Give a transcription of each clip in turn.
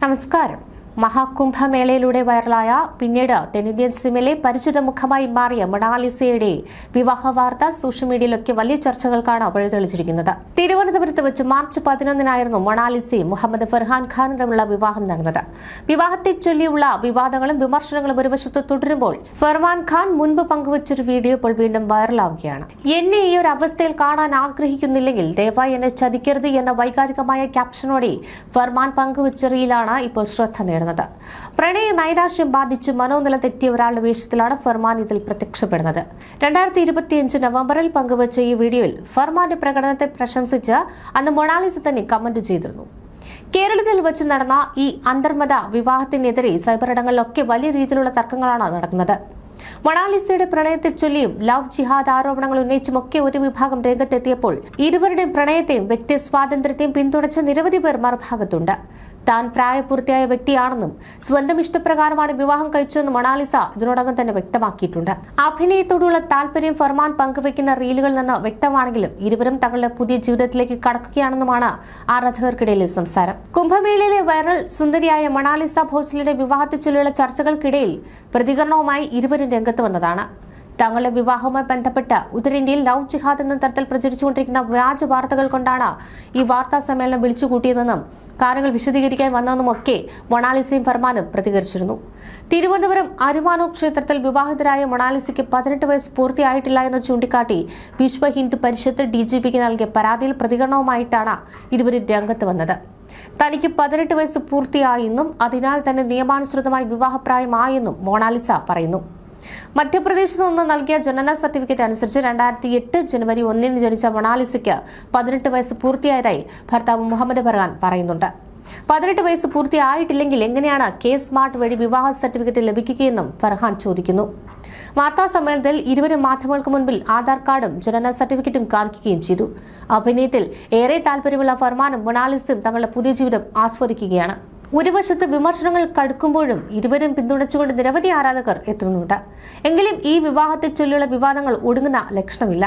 നമസ്കാരം. മഹാകുംഭമേളയിലൂടെ വൈറലായ പിന്നീട് തെന്നിന്ത്യൻ സിനിമയിലെ പരിചിത മുഖമായി മാറിയ മൊണാലിസയുടെ വിവാഹ വാർത്ത സോഷ്യൽ മീഡിയയിലൊക്കെ വലിയ ചർച്ചകൾക്കാണ് വഴിതെളിച്ചിരിക്കുന്നത്. തിരുവനന്തപുരത്ത് വെച്ച് മാർച്ച് 11-നായിരുന്നു മൊണാലിസയും മുഹമ്മദ് ഫർഹാൻ ഖാനും തമ്മിലുള്ള വിവാഹം നടന്നത്. വിവാഹത്തെ ചൊല്ലിയുള്ള വിവാദങ്ങളും വിമർശനങ്ങളും ഒരു വശത്ത് തുടരുമ്പോൾ ഫർഹാൻ ഖാൻ മുൻപ് പങ്കുവച്ചൊരു വീഡിയോ ഇപ്പോൾ വീണ്ടും വൈറലാവുകയാണ്. എന്നെ ഈ ഒരു അവസ്ഥയിൽ കാണാൻ ആഗ്രഹിക്കുന്നില്ലെങ്കിൽ ദയവായി എന്നെ ചതിക്കരുത് എന്ന വൈകാരികമായ ക്യാപ്ഷനോടെ ഫർഹാൻ പങ്കുവച്ച റീലാണ് ഇപ്പോൾ ശ്രദ്ധ നേടുന്നത്. പ്രണയ നൈരാശ്യം ബാധിച്ച് മനോനില തെറ്റിയ ഒരാളുടെ വേഷത്തിലാണ് ഫർമാൻ ഇതിൽ പ്രത്യക്ഷപ്പെടുന്നത്. 2025 നവംബറിൽ പങ്കുവച്ച ഈ വീഡിയോയിൽ ഫർമാന്റെ പ്രകടനത്തെ പ്രശംസിച്ച് അന്ന് മൊണാലിസ തന്നെ കമന്റ് ചെയ്തിരുന്നു. കേരളത്തിൽ വെച്ച് നടന്ന ഈ അന്തർമത വിവാഹത്തിനെതിരെ സൈബർ ഇടങ്ങളിലൊക്കെ വലിയ രീതിയിലുള്ള തർക്കങ്ങളാണ് നടക്കുന്നത്. മൊണാലിസയുടെ പ്രണയത്തെ ചൊല്ലിയും ലവ് ജിഹാദ് ആരോപണങ്ങൾ ഉന്നയിച്ചുമൊക്കെ ഒരു വിഭാഗം രംഗത്തെത്തിയപ്പോൾ ഇരുവരുടെയും പ്രണയത്തെയും വ്യക്തി സ്വാതന്ത്ര്യത്തെയും പിന്തുണച്ച നിരവധി പേർ മറുഭാഗത്തുണ്ട്. താൻ പ്രായപൂർത്തിയായ വ്യക്തിയാണെന്നും സ്വന്തം ഇഷ്ടപ്രകാരമാണ് വിവാഹം കഴിച്ചതെന്നും മൊണാലിസ ഇതിനോടകം തന്നെ വ്യക്തമാക്കിയിട്ടുണ്ട്. അഭിനയത്തോടുള്ള താല്പര്യം ഫർമാൻ പങ്കുവയ്ക്കുന്ന റീലുകളിൽ നിന്ന് വ്യക്തമാണെങ്കിലും ഇരുവരും തങ്ങളുടെ പുതിയ ജീവിതത്തിലേക്ക് കടക്കുകയാണെന്നുമാണ് ആരാധകർക്കിടയിലെ സംസാരം. കുംഭമേളയിലെ വൈറൽ സുന്ദരിയായ മൊണാലിസ ഭോസ്ലെയുടെ വിവാഹത്തെ ചൊല്ലിയുള്ള ചർച്ചകൾക്കിടയിൽ പ്രതികരണവുമായി ഇരുവരും രംഗത്ത് വന്നതാണ്. തങ്ങളുടെ വിവാഹവുമായി ബന്ധപ്പെട്ട് ഉത്തരേന്ത്യയിൽ ലവ് ജിഹാദ് എന്ന തരത്തിൽ പ്രചരിച്ചുകൊണ്ടിരിക്കുന്ന വ്യാജ വാർത്തകൾ കൊണ്ടാണ് ഈ വാർത്താ സമ്മേളനം വിളിച്ചുകൂട്ടിയതെന്നും കാര്യങ്ങൾ വിശദീകരിക്കാൻ വന്നതെന്നുമൊക്കെ മൊണാലിസയും ഫർമാനും പ്രതികരിച്ചിരുന്നു. തിരുവനന്തപുരം അരുവാനൂർ ക്ഷേത്രത്തിൽ വിവാഹിതരായ മൊണാലിസയ്ക്ക് 18 വയസ്സ് പൂർത്തിയായിട്ടില്ല എന്ന് ചൂണ്ടിക്കാട്ടി വിശ്വ ഹിന്ദു പരിഷത്ത് DGPക്ക് നൽകിയ പരാതിയിൽ പ്രതികരണവുമായിട്ടാണ് ഇരുവരും രംഗത്ത് വന്നത്. തനിക്ക് 18 വയസ്സ് പൂർത്തിയായെന്നും അതിനാൽ തന്നെ നിയമാനുസൃതമായി വിവാഹപ്രായമായെന്നും മൊണാലിസ പറയുന്നു. മധ്യപ്രദേശിൽ നിന്ന് നൽകിയ ജനന സർട്ടിഫിക്കറ്റ് അനുസരിച്ച് 2008 ജനുവരി 1-ന് ജനിച്ച മൊണാലിസയ്ക്ക് 18 വയസ്സ് പൂർത്തിയായതായി ഭർത്താവ് മുഹമ്മദ് ഫർഹാൻ പറയുന്നുണ്ട്. 18 വയസ്സ് പൂർത്തിയായിട്ടില്ലെങ്കിൽ എങ്ങനെയാണ് സ്മാർട്ട് വഴി വിവാഹ സർട്ടിഫിക്കറ്റ് ലഭിക്കുകയെന്നും ഫർഹാൻ ചോദിക്കുന്നു. വാർത്താ സമ്മേളനത്തിൽ ഇരുവരും മാധ്യമങ്ങൾക്ക് മുൻപിൽ ആധാർ കാർഡും ജനന സർട്ടിഫിക്കറ്റും കാണിക്കുകയും ചെയ്തു. അഭിനയത്തിൽ ഏറെ താല്പര്യമുള്ള ഫർഹാനും മൊണാലിസയും തങ്ങളുടെ പുതിയ ജീവിതം ആസ്വദിക്കുകയാണ്. ഒരു വശത്ത് വിമർശനങ്ങൾ കടുക്കുമ്പോഴും ഇരുവരും പിന്തുണച്ചുകൊണ്ട് നിരവധി ആരാധകർ എത്തുന്നുണ്ട്. എങ്കിലും ഈ വിവാഹത്തെ ചൊല്ലിയുള്ള വിവാദങ്ങൾ ഒടുങ്ങുന്ന ലക്ഷണമില്ല.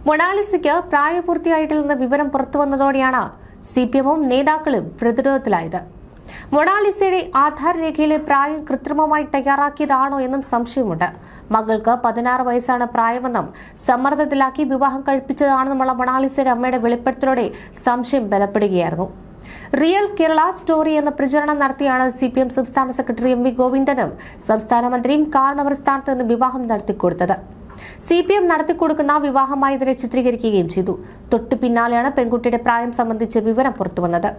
മൊണാലിസയ്ക്ക് പ്രായപൂർത്തിയായിട്ടില്ലെന്ന വിവരം പുറത്തുവന്നതോടെയാണ് CPM നേതാക്കളും പ്രതിരോധത്തിലായത്. മൊണാലിസയുടെ ആധാർ രേഖയിലെ പ്രായം കൃത്രിമമായി തയ്യാറാക്കിയതാണോ എന്നും സംശയമുണ്ട്. മകൾക്ക് 16 വയസ്സാണ് പ്രായമെന്നും സമ്മർദ്ദത്തിലാക്കി വിവാഹം കഴിപ്പിച്ചതാണെന്നുമുള്ള മൊണാലിസയുടെ അമ്മയുടെ വെളിപ്പെടുത്തലോടെ സംശയം ബലപ്പെടുകയായിരുന്നു. റിയൽ കേരള സ്റ്റോറി എന്ന പ്രചരണം നടത്തിയാണ് CPM സംസ്ഥാന സെക്രട്ടറി MV ഗോവിന്ദനും സംസ്ഥാന മന്ത്രിയും കാരണവർ സ്ഥാനത്ത് നിന്ന് വിവാഹം നടത്തിക്കൊടുത്തത്. CPM നടത്തിക്കൊടുക്കുന്ന വിവാഹമായി ഇതിനെ ചിത്രീകരിക്കുകയും ചെയ്തു. തൊട്ടു പിന്നാലെയാണ് പെൺകുട്ടിയുടെ പ്രായം സംബന്ധിച്ച് വിവരം പുറത്തുവന്നത്.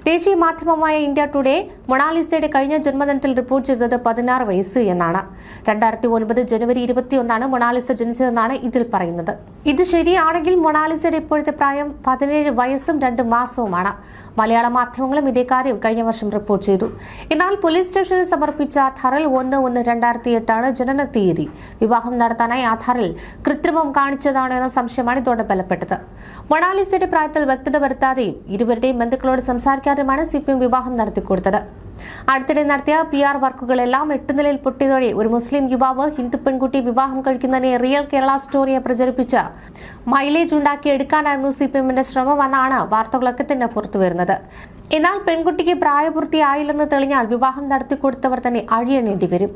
ദേശീയ മാധ്യമമായ ഇന്ത്യ ടുഡേ മൊണാലിസയുടെ കഴിഞ്ഞ ജന്മദിനത്തിൽ റിപ്പോർട്ട് ചെയ്തത് 16 വയസ്സ് എന്നാണ്. 2009 ജനുവരി 21-നാണ് മൊണാലിസ ജനിച്ചതെന്നാണ് ഇതിൽ പറയുന്നത്. ഇത് ശരിയാണെങ്കിൽ മൊണാലിസയുടെ ഇപ്പോഴത്തെ പ്രായം 17 വയസ്സും 2 മാസവുമാണ്. മലയാള മാധ്യമങ്ങളും ഇതേ കാര്യം കഴിഞ്ഞ വർഷം റിപ്പോർട്ട് ചെയ്തു. എന്നാൽ പോലീസ് സ്റ്റേഷനിൽ സമർപ്പിച്ച ആധാറിൽ 1/1/2008 ജനന തീയതി. വിവാഹം നടത്താനായി ആധാറിൽ കൃത്രിമം കാണിച്ചതാണോ എന്ന സംശയമാണ് ഇതോടെ ബലപ്പെട്ടത്. മൊണാലിസയുടെ പ്രായത്തിൽ വ്യക്തത വരുത്താതെയും ഇരുവരുടെയും ബന്ധുക്കളോട് സംസാരിക്കാതെയുമാണ് CPM വിവാഹം നടത്തിക്കൊടുത്തത്. അടുത്തിടെ നടത്തിയ PR വർക്കുകളെല്ലാം 8 നിലയിൽ പൊട്ടിയതോടെ ഒരു മുസ്ലിം യുവാവ് ഹിന്ദു പെൺകുട്ടി വിവാഹം കഴിക്കുന്നതിനെ റിയൽ കേരള സ്റ്റോറിയെ പ്രചരിപ്പിച്ച് മൈലേജ് ഉണ്ടാക്കിയെടുക്കാനായിരുന്നു CPMന്റെ ശ്രമമെന്നാണ് വാർത്തകളൊക്കെ തന്നെ പുറത്തുവരുന്നത്. എന്നാൽ പെൺകുട്ടിക്ക് പ്രായപൂർത്തിയായില്ലെന്ന് തെളിഞ്ഞാൽ വിവാഹം നടത്തിക്കൊടുത്തവർ തന്നെ അഴിയണേണ്ടി വരും.